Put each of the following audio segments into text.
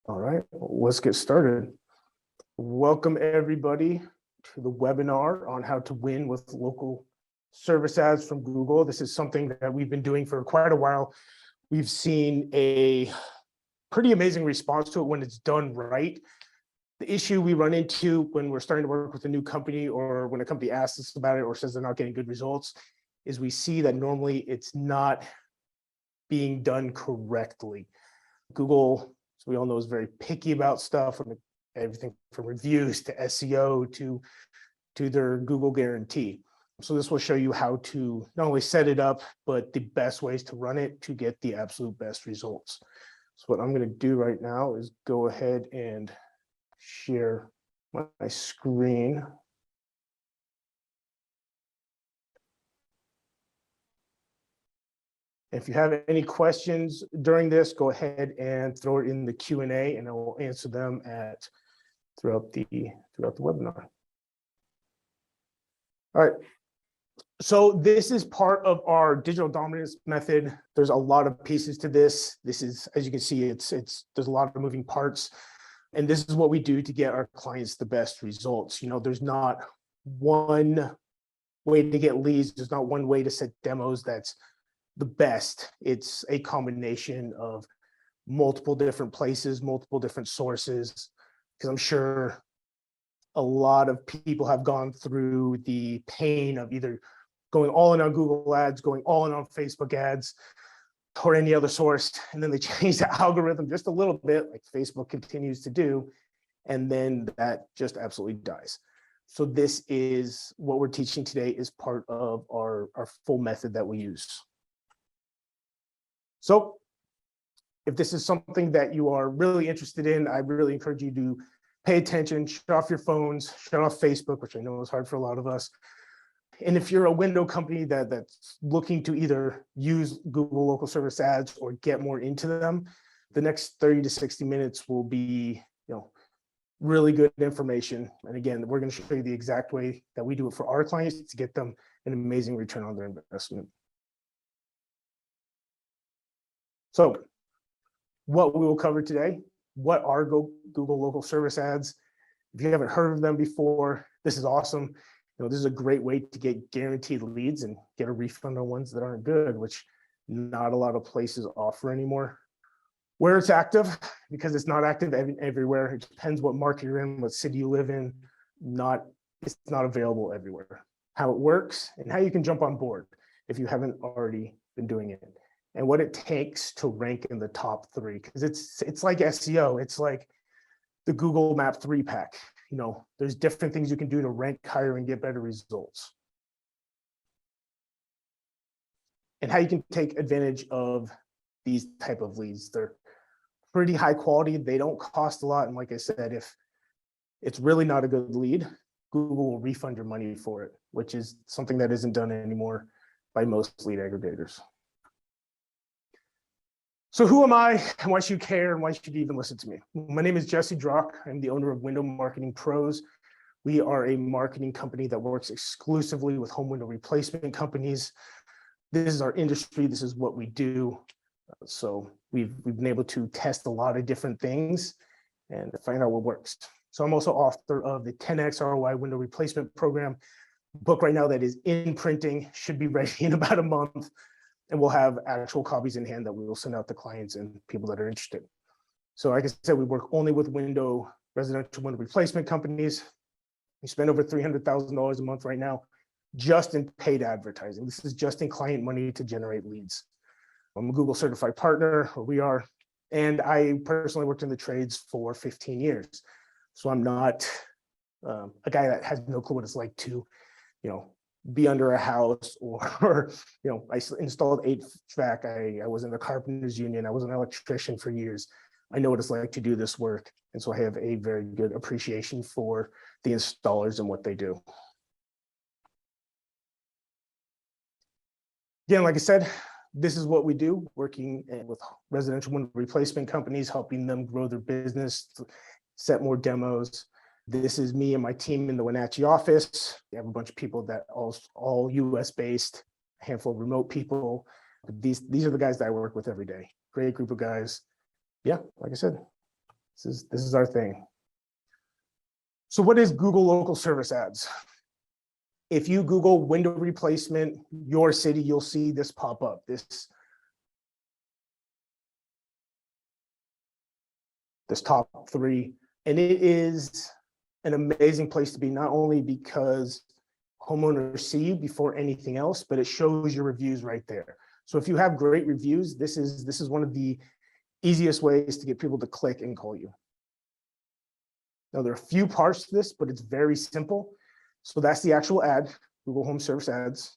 All right, let's get started. Welcome everybody to the webinar on how to win with local service ads from Google. This is something that we've been doing for quite a while. We've seen a pretty amazing response to it when it's done right. The issue we run into when we're starting to work with a new company or when a company asks us about it or says they're not getting good results is we see that normally it's not being done correctly. Google, as we all know, is very picky about stuff, from everything from reviews to SEO to their Google guarantee. So this will show you how to not only set it up, but the best ways to run it to get the absolute best results. So what I'm going to do right now is go ahead and share my screen. If you have any questions during this, go ahead and throw it in the Q&A and I will answer them throughout the webinar. All right. So this is part of our digital dominance method. There's a lot of pieces to this. This is, as you can see, there's a lot of moving parts. And this is what we do to get our clients the best results. You know, there's not one way to get leads. There's not one way to set demos that's the best. It's a combination of multiple different places, multiple different sources, because I'm sure a lot of people have gone through the pain of either going all in on Google ads, going all in on Facebook ads, or any other source, and then they change the algorithm just a little bit, like Facebook continues to do, and then that just absolutely dies. So this is what we're teaching today is part of our full method that we use. So if this is something that you are really interested in, I really encourage you to pay attention, shut off your phones, shut off Facebook, which I know is hard for a lot of us. And if you're a window company that's looking to either use Google local service ads or get more into them, the next 30 to 60 minutes will be, really good information. And again, we're going to show you the exact way that we do it for our clients to get them an amazing return on their investment. So what we will cover today, what are Google local service ads? If you haven't heard of them before, this is awesome. This is a great way to get guaranteed leads and get a refund on ones that aren't good, which not a lot of places offer anymore. Where it's active, because it's not active everywhere. It depends what market you're in, what city you live in. It's not available everywhere. How it works and how you can jump on board if you haven't already been doing it. And what it takes to rank in the top 3, because it's like SEO. It's like the Google Map 3-pack. There's different things you can do to rank higher and get better results. And how you can take advantage of these type of leads. They're pretty high quality. They don't cost a lot. And like I said, if it's really not a good lead, Google will refund your money for it, which is something that isn't done anymore by most lead aggregators. So who am I and why should you care and why should you even listen to me? My name is Jesse Drock. I'm the owner of Window Marketing Pros. We are a marketing company that works exclusively with home window replacement companies. This is our industry. This is what we do. So we've been able to test a lot of different things and find out what works. So I'm also author of the 10X ROI Window Replacement Program, book right now that is in printing, should be ready in about a month. And we'll have actual copies in hand that we will send out to clients and people that are interested. So like I said, we work only with residential window replacement companies. We spend over $300,000 a month right now just in paid advertising. This is just in client money to generate leads. I'm a Google certified partner, or we are, and I personally worked in the trades for 15 years. So I'm not a guy that has no clue what it's like to, be under a house or I installed HVAC. I was in the carpenters union. I was an electrician for years. I know what it's like to do this work. And so I have a very good appreciation for the installers and what they do. Again, like I said, this is what we do, working with residential window replacement companies, helping them grow their business, set more demos. This is me and my team in the Wenatchee office. We have a bunch of people that all US based, a handful of remote people. These are the guys that I work with every day. Great group of guys. Yeah, like I said. This is our thing. So what is Google local service ads? If you Google window replacement, your city, you'll see this pop up. This top 3, and it is an amazing place to be, not only because homeowners see you before anything else, but it shows your reviews right there. So if you have great reviews, this is one of the easiest ways to get people to click and call you. Now, there are a few parts to this, but it's very simple. So that's the actual ad, Google Home Service Ads.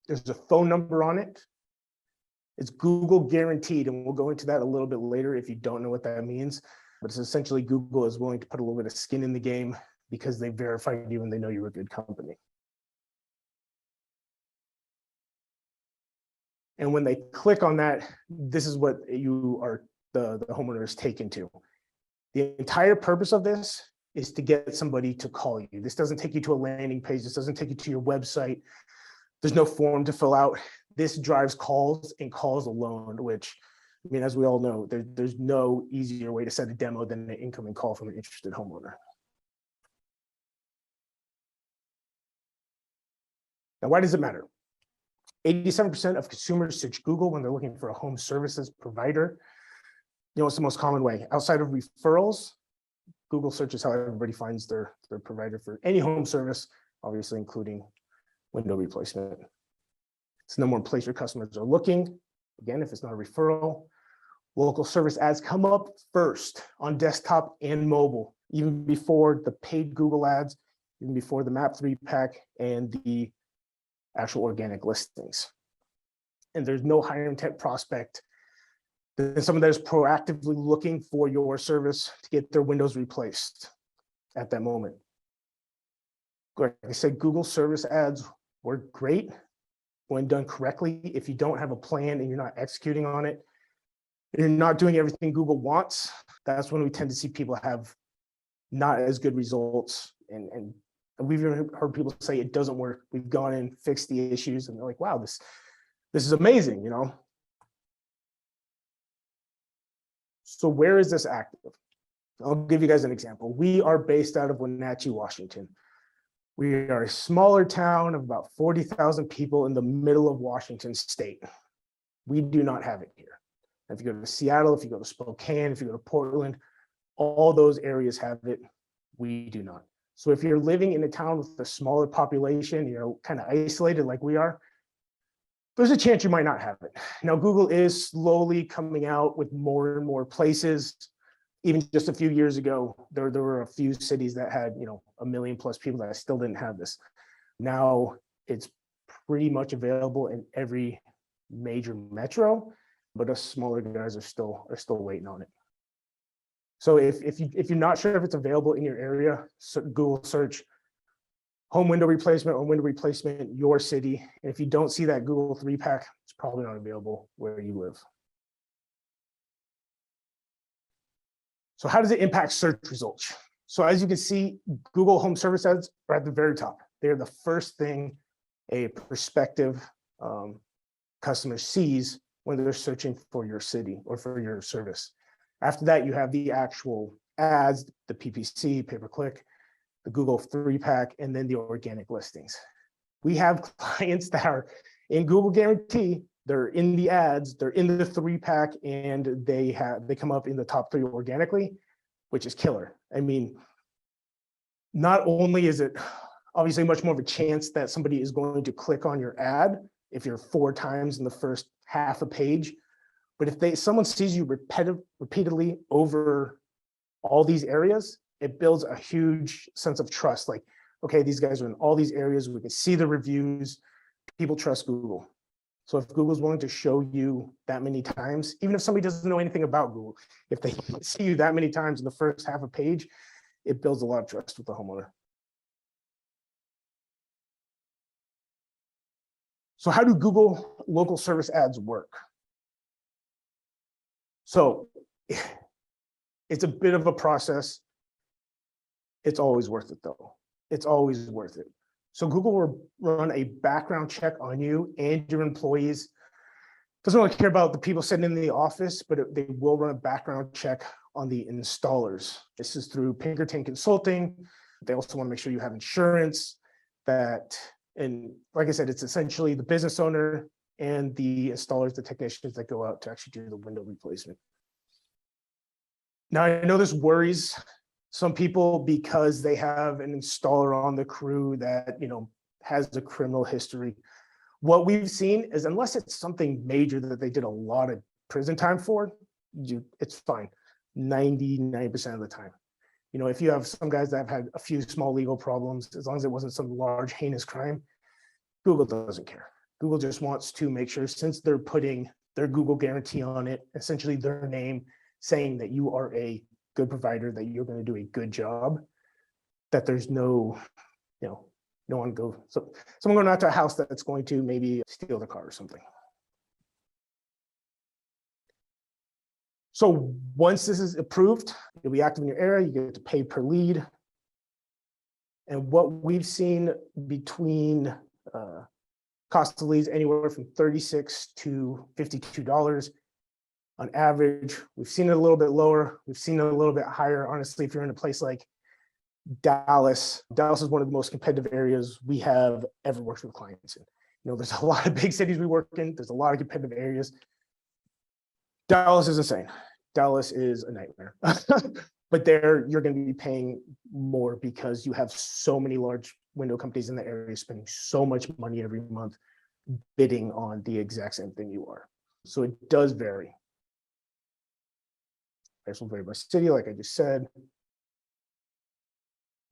There's a phone number on it. It's Google guaranteed, and we'll go into that a little bit later if you don't know what that means. But it's essentially Google is willing to put a little bit of skin in the game because they verified you and they know you're a good company. And when they click on that, this is what the homeowner is taken to. The entire purpose of this is to get somebody to call you. This doesn't take you to a landing page. This doesn't take you to your website. There's no form to fill out. This drives calls and calls alone, which, I mean, as we all know, there's no easier way to set a demo than an incoming call from an interested homeowner. Now, why does it matter? 87% of consumers search Google when they're looking for a home services provider. You know, it's the most common way. Outside of referrals, Google search is how everybody finds their provider for any home service, obviously including window replacement. It's the number one place your customers are looking. Again, if it's not a referral, local service ads come up first on desktop and mobile, even before the paid Google ads, even before the map 3-pack and the actual organic listings. And there's no higher intent prospect than someone that is proactively looking for your service to get their windows replaced at that moment. Like I said, Google service ads work great when done correctly. If you don't have a plan and you're not executing on it, you're not doing everything Google wants, that's when we tend to see people have not as good results. And we've even heard people say it doesn't work. We've gone in, fixed the issues, and they're like, wow, this is amazing, you know? So where is this active? I'll give you guys an example. We are based out of Wenatchee, Washington. We are a smaller town of about 40,000 people in the middle of Washington state. We do not have it here. If you go to Seattle, if you go to Spokane, if you go to Portland, all those areas have it. We do not. So if you're living in a town with a smaller population, you're kind of isolated like we are, there's a chance you might not have it. Now, Google is slowly coming out with more and more places. Even just a few years ago, there were a few cities that had, you know, 1 million plus people that still didn't have this. Now it's pretty much available in every major metro, but us smaller guys are still waiting on it. So if you're not sure if it's available in your area, Google search home window replacement or window replacement your city. And if you don't see that Google 3-pack, it's probably not available where you live. So how does it impact search results? So as you can see, Google Home Service ads are at the very top. They're the first thing a prospective customer sees when they're searching for your city or for your service. After that, you have the actual ads, the PPC, pay-per-click, the Google 3-pack, and then the organic listings. We have clients that are in Google Guarantee, they're in the ads, they're in the 3-pack, and they come up in the top 3 organically, which is killer. I mean, not only is it obviously much more of a chance that somebody is going to click on your ad if you're 4 times in the first half a page, but if someone sees you repeatedly over all these areas, it builds a huge sense of trust. Like, okay, these guys are in all these areas. We can see the reviews. People trust Google. So if Google's willing to show you that many times, even if somebody doesn't know anything about Google, if they see you that many times in the first half a page, it builds a lot of trust with the homeowner. So how do Google local service ads work? So it's a bit of a process. It's always worth it though. It's always worth it. So Google will run a background check on you and your employees Doesn't really care about the people sitting in the office, but they will run a background check on the installers. This is through Pinkerton Consulting. They also want to make sure you have insurance, and like I said, it's essentially the business owner and the installers, the technicians that go out to actually do the window replacement. Now, I know this worries some people because they have an installer on the crew that, has a criminal history. What we've seen is, unless it's something major that they did a lot of prison time for, it's fine 99% of the time. If you have some guys that have had a few small legal problems, as long as it wasn't some large heinous crime, Google doesn't care. Google just wants to make sure, since they're putting their Google guarantee on it, essentially their name, saying that you are a good provider, that you're going to do a good job, that there's no one someone going out to a house that's going to maybe steal the car or something. So once this is approved, you'll be active in your area, you get to pay per lead. And what we've seen between cost of leads anywhere from $36 to $52 on average. We've seen it a little bit lower. We've seen it a little bit higher. Honestly, if you're in a place like Dallas is one of the most competitive areas we have ever worked with clients in. There's a lot of big cities we work in. There's a lot of competitive areas. Dallas is insane. Dallas is a nightmare. But there, you're going to be paying more because you have so many large window companies in the area spending so much money every month bidding on the exact same thing you are. So it does vary. This will vary by city, like I just said.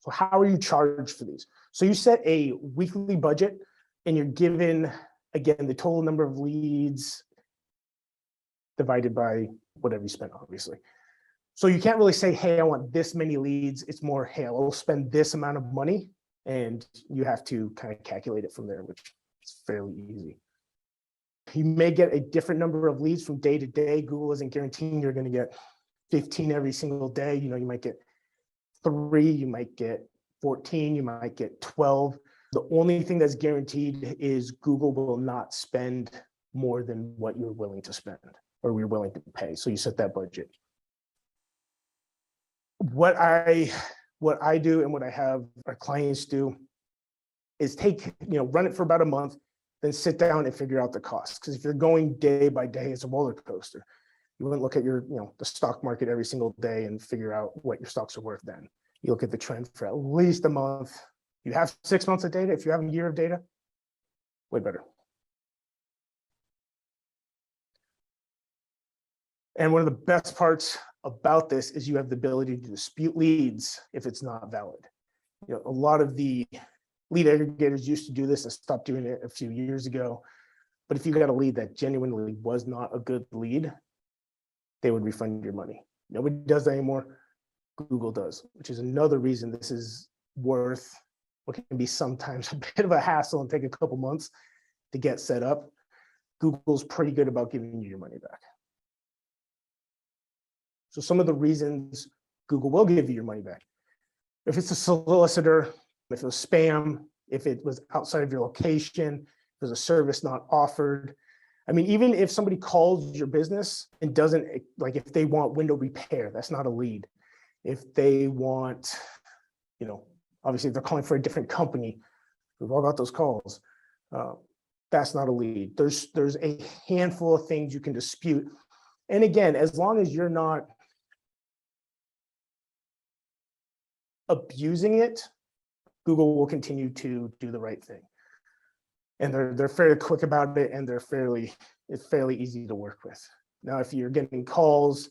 So how are you charged for these? So you set a weekly budget and you're given, again, the total number of leads divided by whatever you spend, obviously. So you can't really say, hey, I want this many leads. It's more, hey, I'll spend this amount of money, and you have to kind of calculate it from there, which is fairly easy. You may get a different number of leads from day to day. Google isn't guaranteeing you're going to get 15 every single day. You might get 3, you might get 14, you might get 12. The only thing that's guaranteed is Google will not spend more than what you're willing to spend or you're willing to pay. So you set that budget. What I do and what I have our clients do is run it for about a month, then sit down and figure out the cost. Because if you're going day by day, it's a roller coaster. You wouldn't look at the stock market every single day and figure out what your stocks are worth then. You look at the trend for at least a month. You have 6 months of data. If you have a year of data, way better. And one of the best parts about this is you have the ability to dispute leads if it's not valid. A lot of the lead aggregators used to do this. I stopped doing it a few years ago. But if you got a lead that genuinely was not a good lead, they would refund your money. Nobody does that anymore. Google does, which is another reason this is worth what can be sometimes a bit of a hassle and take a couple months to get set up. Google's pretty good about giving you your money back. So some of the reasons Google will give you your money back: if it's a solicitor, if it was spam, if it was outside of your location, if there's a service not offered. I mean, even if somebody calls your business and doesn't, like if they want window repair, that's not a lead. If they want, obviously if they're calling for a different company, we've all got those calls. That's not a lead. There's a handful of things you can dispute. And again, as long as you're not abusing it, Google will continue to do the right thing. And they're fairly quick about it, and it's fairly easy to work with. Now, if you're getting calls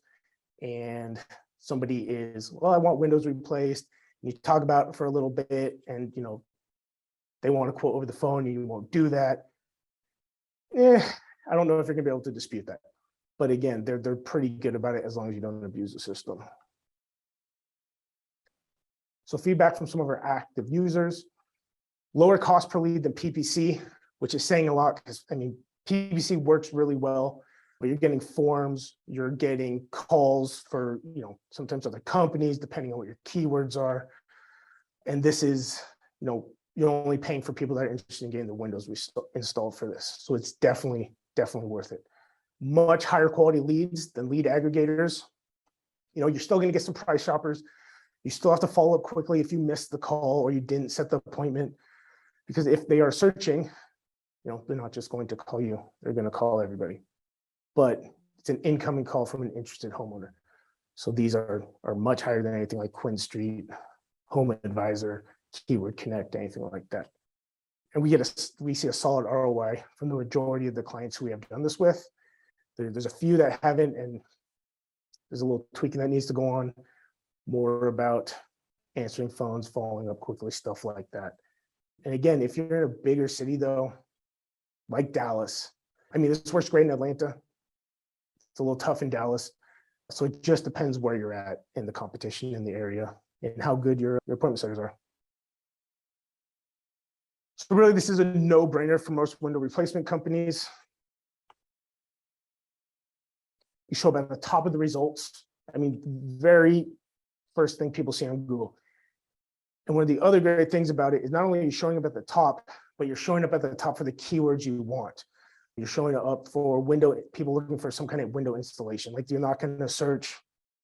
and somebody is, well, I want windows replaced, and you talk about it for a little bit, and they want to quote over the phone, and you won't do that. I don't know if you're gonna be able to dispute that. But again, they're pretty good about it as long as you don't abuse the system. So feedback from some of our active users: lower cost per lead than PPC, which is saying a lot, because PPC works really well, but you're getting forms, you're getting calls for, sometimes other companies, depending on what your keywords are. And this is, you're only paying for people that are interested in getting the windows installed for this. So it's definitely worth it. much higher quality leads than lead aggregators. You know, you're still going to get some price shoppers. You still have to follow up quickly if you missed the call or you didn't set the appointment, because if they are searching, you know, they're not just going to call you, they're going to call everybody. But it's an incoming call from an interested homeowner. So these are much higher than anything like Quinn Street, Home Advisor, Keyword Connect, anything like that. And we see a solid ROI from the majority of the clients who we have done this with. There's a few that haven't, and there's a little tweaking that needs to go on, more about answering phones, following up quickly, stuff like that. And again, if you're in a bigger city though, like Dallas, I mean, this works great in Atlanta. It's a little tough in Dallas. So it just depends where you're at in the competition in the area and how good your appointment setters are. So really, this is a no-brainer for most window replacement companies. You show up at the top of the results. I mean, very first thing people see on Google. And one of the other great things about it is not only are you showing up at the top, but you're showing up at the top for the keywords you want. You're showing up for people looking for some kind of window installation. Like, you're not going to search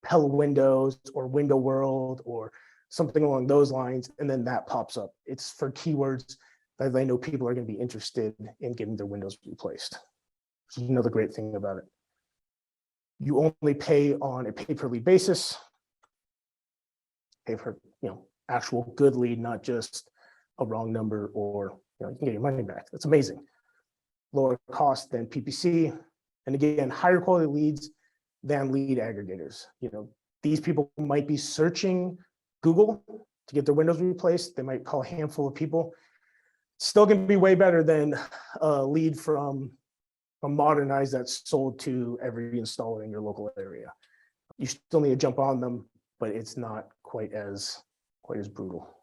Pella Windows or Window World or something along those lines, and then that pops up. It's for keywords that they know people are going to be interested in getting their windows replaced. Which is another great thing about it. You only pay on a pay-per-lead basis. Pay for, you know, actual good lead, not just a wrong number, or, you know, you can get your money back. That's amazing. Lower cost than PPC. And again, higher quality leads than lead aggregators. You know, these people might be searching Google to get their windows replaced. They might call a handful of people. Still going to be way better than a lead from Modernize that's sold to every installer in your local area. You still need to jump on them, but it's not quite as brutal.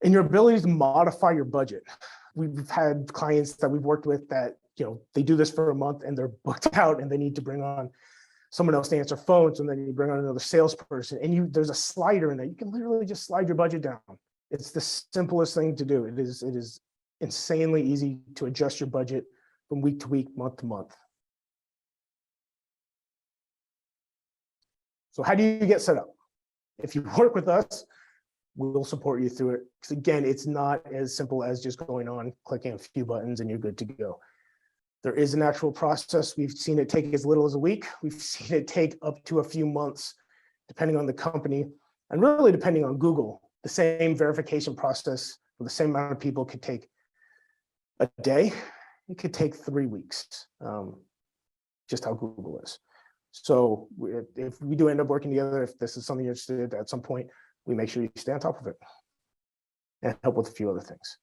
And your ability to modify your budget. We've had clients that we've worked with that, you know, they do this for a month and they're booked out and they need to bring on someone else to answer phones, and then you bring on another salesperson, and there's a slider in there. You can literally just slide your budget down. It's the simplest thing to do. It is insanely easy to adjust your budget from week to week, month to month. So how do you get set up? If you work with us, we'll support you through it. Because again, it's not as simple as just going on, clicking a few buttons, and you're good to go. There is an actual process. We've seen it take as little as a week. We've seen it take up to a few months, depending on the company, and really depending on Google. The same verification process for the same amount of people could take a day. It could take 3 weeks, just how Google is. So if we do end up working together, if this is something you're interested in at some point, we make sure you stay on top of it and help with a few other things.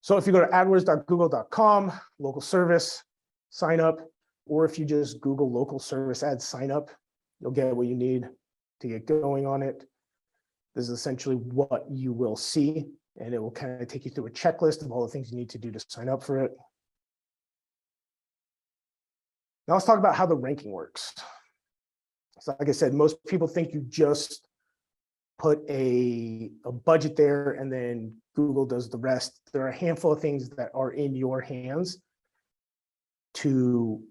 So if you go to adwords.google.com, local service, sign up, or if you just Google local service ads sign up, you'll get what you need to get going on it. This is essentially what you will see, and it will kind of take you through a checklist of all the things you need to do to sign up for it. Now let's talk about how the ranking works. So like I said, most people think you just put a budget there and then Google does the rest. There are a handful of things that are in your hands to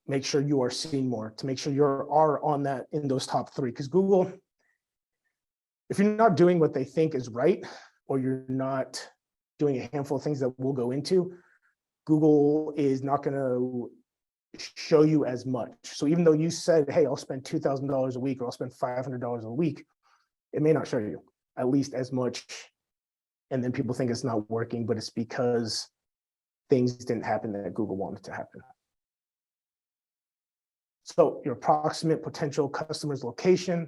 make sure you are seen more, to make sure you are on that in those top 3. Because Google, if you're not doing what they think is right, or you're not doing a handful of things that we'll go into, Google is not going to show you as much. So even though you said, hey, I'll spend $2,000 a week, or I'll spend $500 a week, it may not show you at least as much. And then people think it's not working, but it's because things didn't happen that Google wanted to happen. So your approximate potential customer's location,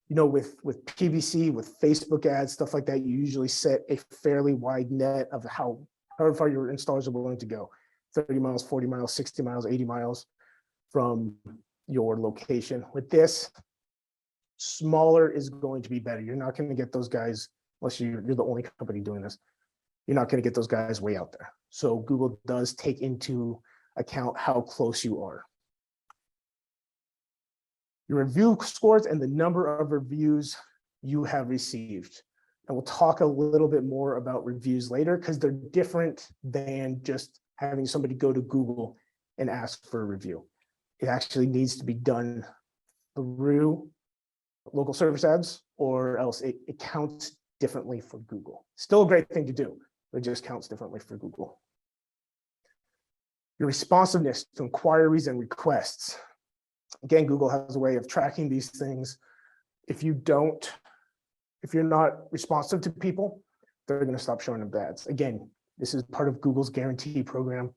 you know, with PPC, with Facebook ads, stuff like that, you usually set a fairly wide net of how far your installers are willing to go. 30 miles, 40 miles, 60 miles, 80 miles from your location. With this, smaller is going to be better. You're not going to get those guys, unless you're the only company doing this, you're not going to get those guys way out there. So Google does take into account how close you are. Your review scores and the number of reviews you have received. And we'll talk a little bit more about reviews later because they're different than just having somebody go to Google and ask for a review. It actually needs to be done through local service ads, or else it counts differently for Google. Still a great thing to do, but it just counts differently for Google. Your responsiveness to inquiries and requests. Again, Google has a way of tracking these things. If you're not responsive to people, they're going to stop showing them ads. Again, this is part of Google's guarantee program.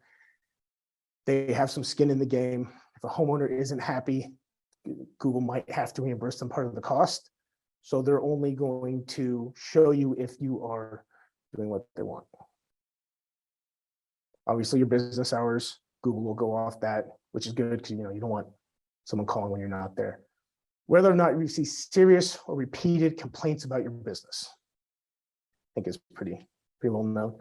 They have some skin in the game. If a homeowner isn't happy, Google might have to reimburse them part of the cost. So they're only going to show you if you are doing what they want. Obviously, your business hours, Google will go off that, which is good because you don't want someone calling when you're not there. Whether or not you receive serious or repeated complaints about your business, I think is pretty well known.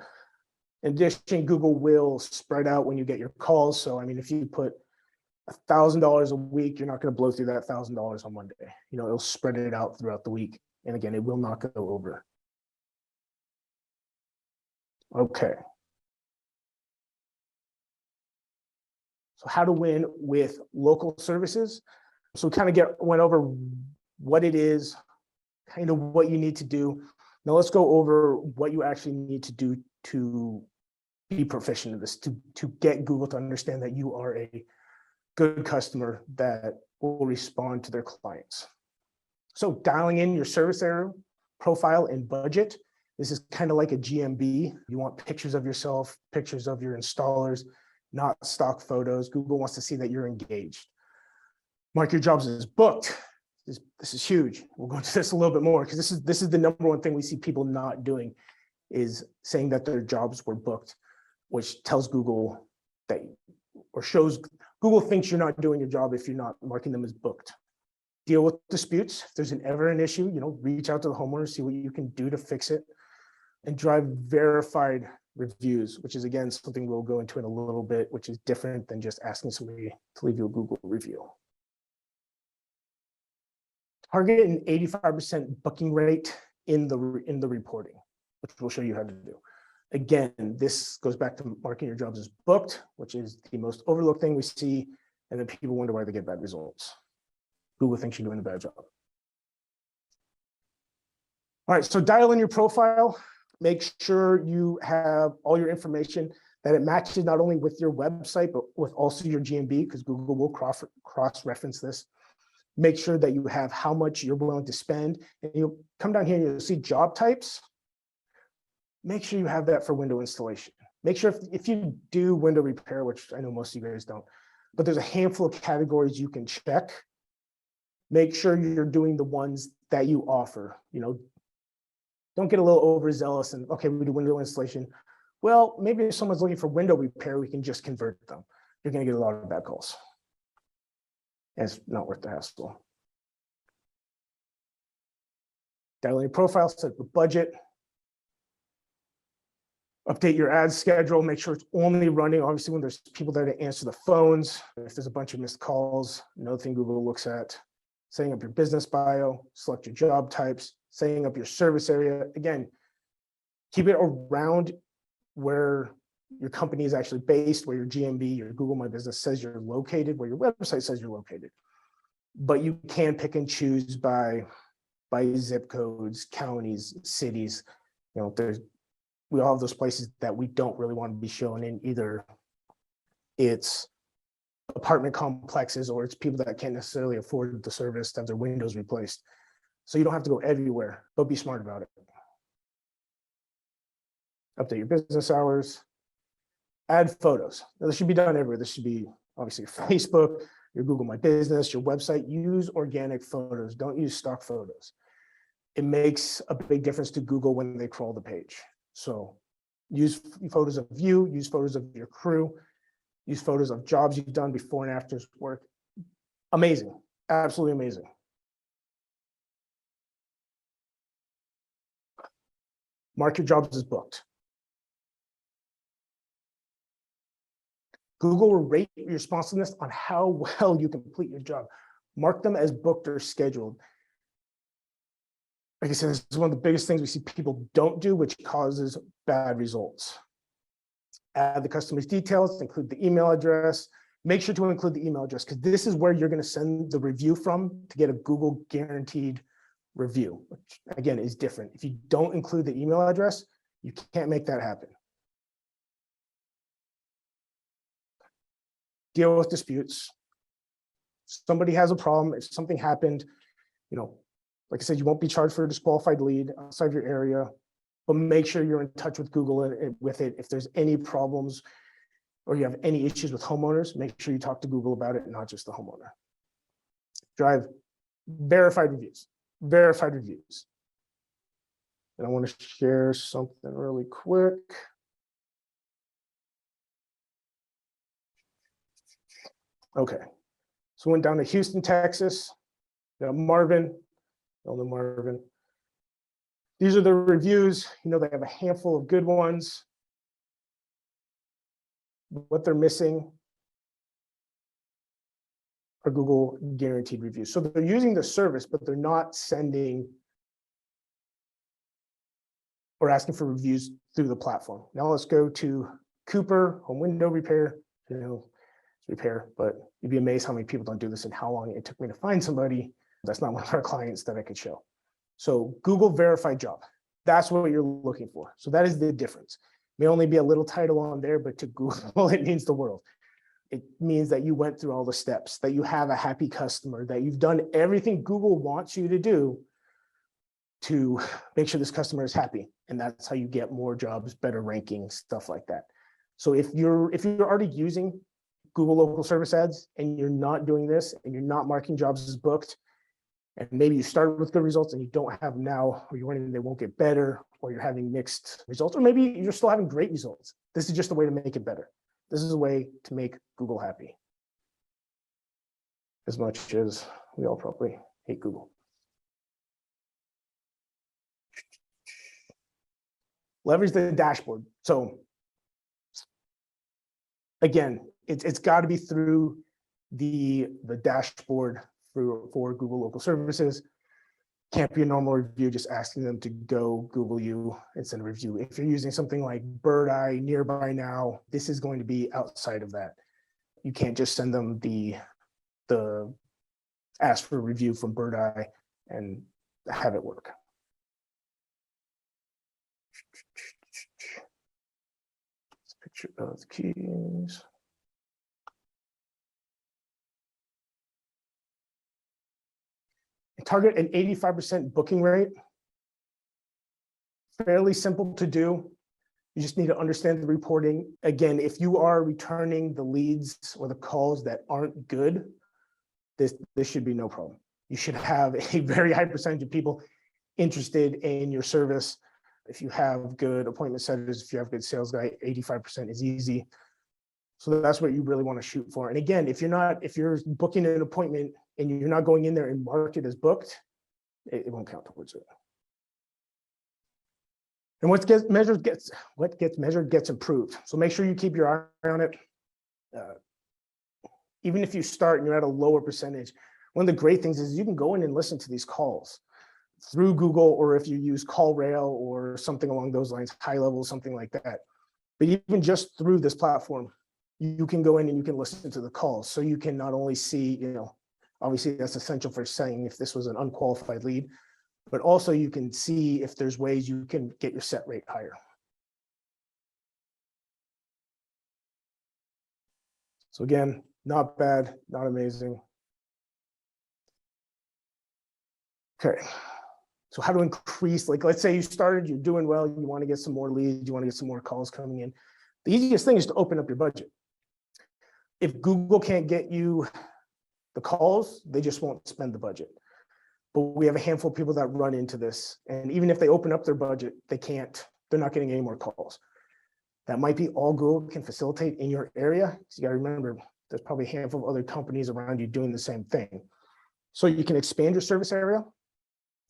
In addition, Google will spread out when you get your calls. So, I mean, if you put $1,000 a week, you're not going to blow through that $1,000 on one day. It'll spread it out throughout the week. And again, it will not go over. Okay. So how to win with local services. So we kind of went over what it is, kind of what you need to do. Now let's go over what you actually need to do to be proficient in this, to get Google to understand that you are a good customer that will respond to their clients. So dialing in your service area, profile, and budget. This is kind of like a GMB. You want pictures of yourself, pictures of your installers, not stock photos. Google wants to see that you're engaged. Mark your jobs as booked. This is huge. We'll go into this a little bit more because this is the number one thing we see people not doing, is saying that their jobs were booked, which tells Google that, or shows Google thinks you're not doing your job if you're not marking them as booked. Deal with disputes. If there's ever an issue, reach out to the homeowner, see what you can do to fix it, and drive verified reviews, which is again something we'll go into in a little bit, which is different than just asking somebody to leave you a Google review. Target an 85% booking rate in the reporting, which we'll show you how to do. Again, this goes back to marking your jobs as booked, which is the most overlooked thing we see, and then people wonder why they get bad results. Google thinks you're doing a bad job. All right, so dial in your profile. Make sure you have all your information, that it matches not only with your website, but with also your GMB, because Google will cross-reference this. Make sure that you have how much you're willing to spend. And you'll come down here and you'll see job types. Make sure you have that for window installation. Make sure if you do window repair, which I know most of you guys don't, but there's a handful of categories you can check. Make sure you're doing the ones that you offer. Don't get a little overzealous and, okay, we do window installation. Well, maybe if someone's looking for window repair, we can just convert them. You're going to get a lot of bad calls. And it's not worth the hassle. Dial in your profile, set the budget. Update your ad schedule, make sure it's only running, obviously, when there's people there to answer the phones. If there's a bunch of missed calls, another thing Google looks at. Setting up your business bio, select your job types, setting up your service area. Again, keep it around where your company is actually based, where your GMB, your Google My Business says you're located, where your website says you're located. But you can pick and choose by zip codes, counties, cities. We all have those places that we don't really want to be shown in. Either it's apartment complexes or it's people that can't necessarily afford the service to have their windows replaced. So you don't have to go everywhere, but be smart about it. Update your business hours. Add photos. Now, this should be done everywhere. This should be obviously your Facebook, your Google My Business, your website. Use organic photos. Don't use stock photos. It makes a big difference to Google when they crawl the page. So use photos of you, use photos of your crew, use photos of jobs you've done before and after work. Amazing, absolutely amazing. Mark your jobs as booked. Google will rate your responsiveness on how well you complete your job. Mark them as booked or scheduled. Like I said, this is one of the biggest things we see people don't do, which causes bad results. Add the customer's details, include the email address. Make sure to include the email address because this is where you're going to send the review from to get a Google guaranteed review, which again is different. If you don't include the email address, you can't make that happen. Deal with disputes. Somebody has a problem, if something happened, like I said, you won't be charged for a disqualified lead outside your area, but make sure you're in touch with Google with it. If there's any problems or you have any issues with homeowners, make sure you talk to Google about it, and not just the homeowner. Drive verified reviews. And I want to share something really quick. Okay, so went down to Houston, Texas. Marvin, Marvin. These are the reviews. They have a handful of good ones. What they're missing are Google guaranteed reviews. So they're using the service, but they're not sending or asking for reviews through the platform. Now let's go to Cooper, home window repair. Repair, but you'd be amazed how many people don't do this and how long it took me to find somebody. That's not one of our clients that I could show. So Google verified job, that's what you're looking for. So that is the difference. It may only be a little title on there, but to Google, it means the world. It means that you went through all the steps, that you have a happy customer, that you've done everything Google wants you to do to make sure this customer is happy. And that's how you get more jobs, better rankings, stuff like that. So if you're already using Google local service ads and you're not doing this and you're not marking jobs as booked, and maybe you started with good results and you don't have them now, or you're wondering they won't get better, or you're having mixed results, or maybe you're still having great results. This is just a way to make it better. This is a way to make Google happy. As much as we all probably hate Google. Leverage the dashboard. So again, it's got to be through the dashboard for Google local services. Can't be a normal review just asking them to go Google you and send a review. If you're using something like Bird Eye, Nearby Now, this is going to be outside of that. You can't just send them the ask for a review from Bird Eye and have it work. Picture of the keys. Target an 85% booking rate. Fairly simple to do. You just need to understand the reporting. Again, if you are returning the leads or the calls that aren't good, this should be no problem. You should have a very high percentage of people interested in your service. If you have good appointment setters, if you have good sales guy, 85% is easy. So that's what you really want to shoot for. And again, if you're booking an appointment and you're not going in there and mark it as booked, it won't count towards it. And what gets measured gets improved. So make sure you keep your eye on it. Even if you start and you're at a lower percentage, one of the great things is you can go in and listen to these calls through Google, or if you use CallRail or something along those lines, high level, something like that. But even just through this platform, you can go in and you can listen to the calls. So you can not only see, obviously that's essential for saying if this was an unqualified lead, but also you can see if there's ways you can get your set rate higher. So again, not bad, not amazing. Okay, so how to increase, like let's say you started, you're doing well, you want to get some more leads, you want to get some more calls coming in. The easiest thing is to open up your budget. If Google can't get you the calls, they just won't spend the budget. But we have a handful of people that run into this. And even if they open up their budget, they're not getting any more calls. That might be all Google can facilitate in your area. So you got to remember, there's probably a handful of other companies around you doing the same thing. So you can expand your service area.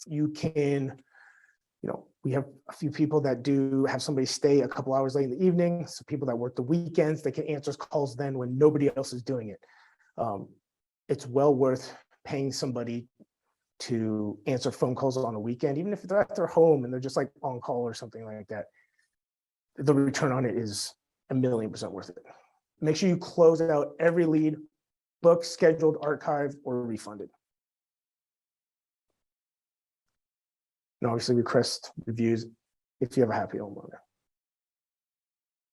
You can, we have a few people that do have somebody stay a couple hours late in the evening. So people that work the weekends, they can answer calls then when nobody else is doing it. It's well worth paying somebody to answer phone calls on a weekend, even if they're at their home and they're just like on call or something like that, the return on it is 1,000,000% worth it. Make sure you close out every lead, booked, scheduled, archived, or refunded. And obviously request reviews if you have a happy homeowner.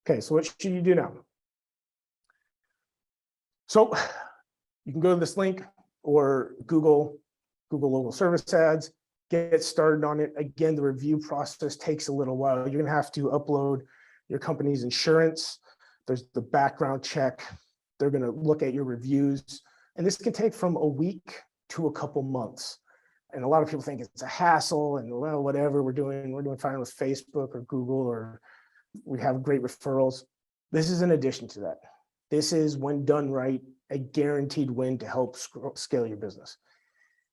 Okay, so what should you do now? So you can go to this link or Google local service ads, get started on it. Again, the review process takes a little while. You're gonna have to upload your company's insurance. There's the background check. They're gonna look at your reviews. And this can take from a week to a couple months. And a lot of people think it's a hassle and well, whatever we're doing fine with Facebook or Google, or we have great referrals. This is in addition to that. This is, when done right, a guaranteed win to help scale your business.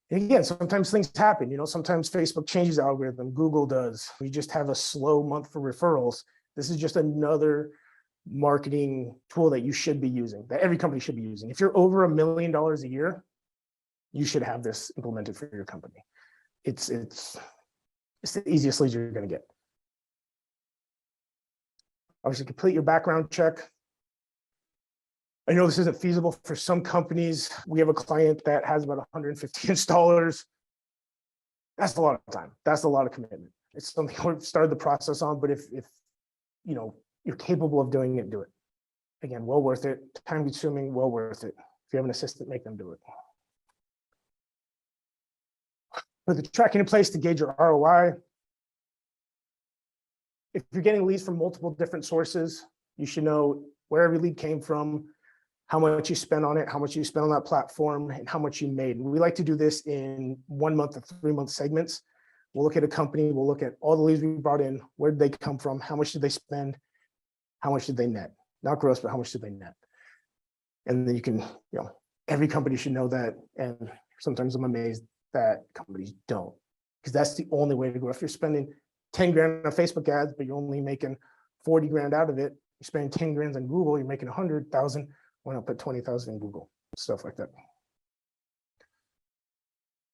And again, sometimes things happen, sometimes Facebook changes the algorithm, Google does. We just have a slow month for referrals. This is just another marketing tool that you should be using, that every company should be using. If you're over $1 million a year, you should have this implemented for your company. It's the easiest lead you're going to get. Obviously, complete your background check. I know this isn't feasible for some companies. We have a client that has about 150 installers. That's a lot of time. That's a lot of commitment. It's something we've started the process on, but if you're capable of doing it, do it. Again, well worth it. Time consuming, well worth it. If you have an assistant, make them do it. Put the tracking in place to gauge your ROI. If you're getting leads from multiple different sources, you should know where every lead came from, how much you spent on it, how much you spent on that platform, and how much you made. And we like to do this in 1 month or 3 month segments. We'll look at a company, we'll look at all the leads we brought in, where did they come from, how much did they spend, how much did they net? Not gross, but how much did they net? And then you can, every company should know that. And sometimes I'm amazed that companies don't, because that's the only way to go. If you're spending 10 grand on Facebook ads, but you're only making 40 grand out of it, you're spending 10 grand on Google, you're making 100,000. Why not put 20,000 in Google? Stuff like that.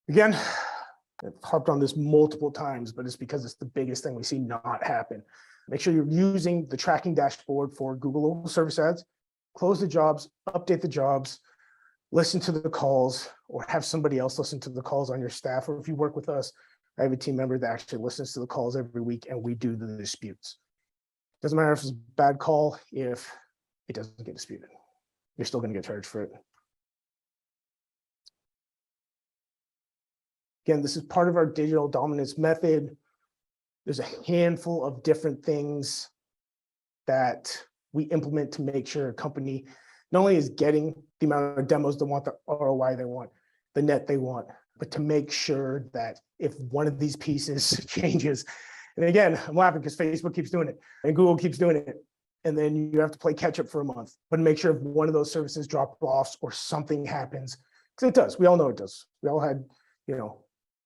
Again, I've harped on this multiple times, but it's because it's the biggest thing we see not happen. Make sure you're using the tracking dashboard for Google local service ads. Close the jobs, update the jobs, listen to the calls, or have somebody else listen to the calls on your staff. Or if you work with us, I have a team member that actually listens to the calls every week, and we do the disputes. Doesn't matter if it's a bad call, if it doesn't get disputed. You're still going to get charged for it. Again, this is part of our digital dominance method. There's a handful of different things that we implement to make sure a company not only is getting the amount of demos they want, the ROI they want, the net they want, but to make sure that if one of these pieces changes, and again, I'm laughing because Facebook keeps doing it and Google keeps doing it, and then you have to play catch up for a month, but make sure if one of those services drop off or something happens, because it does. We all know it does. We all had,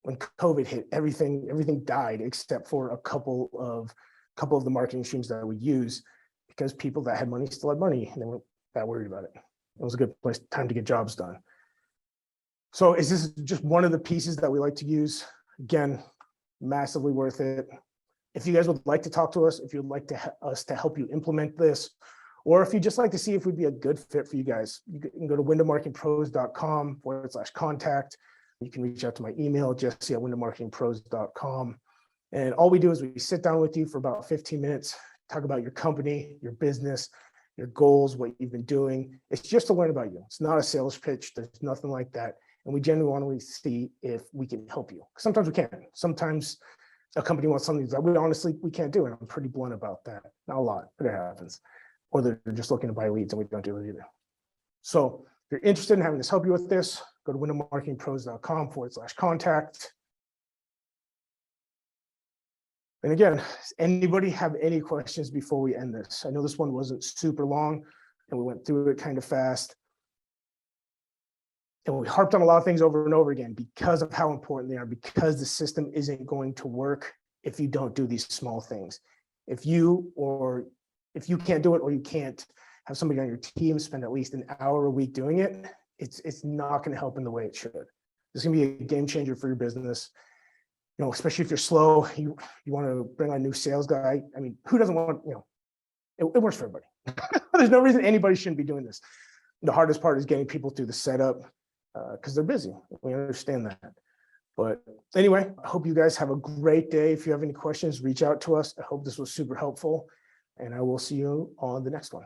when COVID hit, everything died except for a couple of the marketing streams that we use, because people that had money still had money and they weren't that worried about it. It was a good time to get jobs done. So is this just one of the pieces that we like to use? Again, massively worth it. If you guys would like to talk to us, if you'd like us to help you implement this, or if you'd just like to see if we'd be a good fit for you guys, you can go to windowmarketingpros.com/contact. You can reach out to my email, jesse@windowmarketingpros.com. And all we do is we sit down with you for about 15 minutes, talk about your company, your business, your goals, what you've been doing. It's just to learn about you. It's not a sales pitch. There's nothing like that. And we genuinely want to see if we can help you. Sometimes we can. Sometimes a company wants something that we can't do. And I'm pretty blunt about that. Not a lot, but it happens. Or they're just looking to buy leads and we don't do it either. So if you're interested in having us help you with this, go to windowmarketingpros.com/contact. And again, does anybody have any questions before we end this? I know this one wasn't super long and we went through it kind of fast. And we harped on a lot of things over and over again because of how important they are, because the system isn't going to work if you don't do these small things. If you can't do it, or you can't have somebody on your team spend at least an hour a week doing it, it's not going to help in the way it should. This is gonna be a game changer for your business. You know, especially if you're slow, you want to bring on a new sales guy. I mean, who doesn't want, you know, it works for everybody. There's no reason anybody shouldn't be doing this. The hardest part is getting people through the setup because they're busy. We understand that. But anyway, I hope you guys have a great day. If you have any questions, reach out to us. I hope this was super helpful, and I will see you on the next one.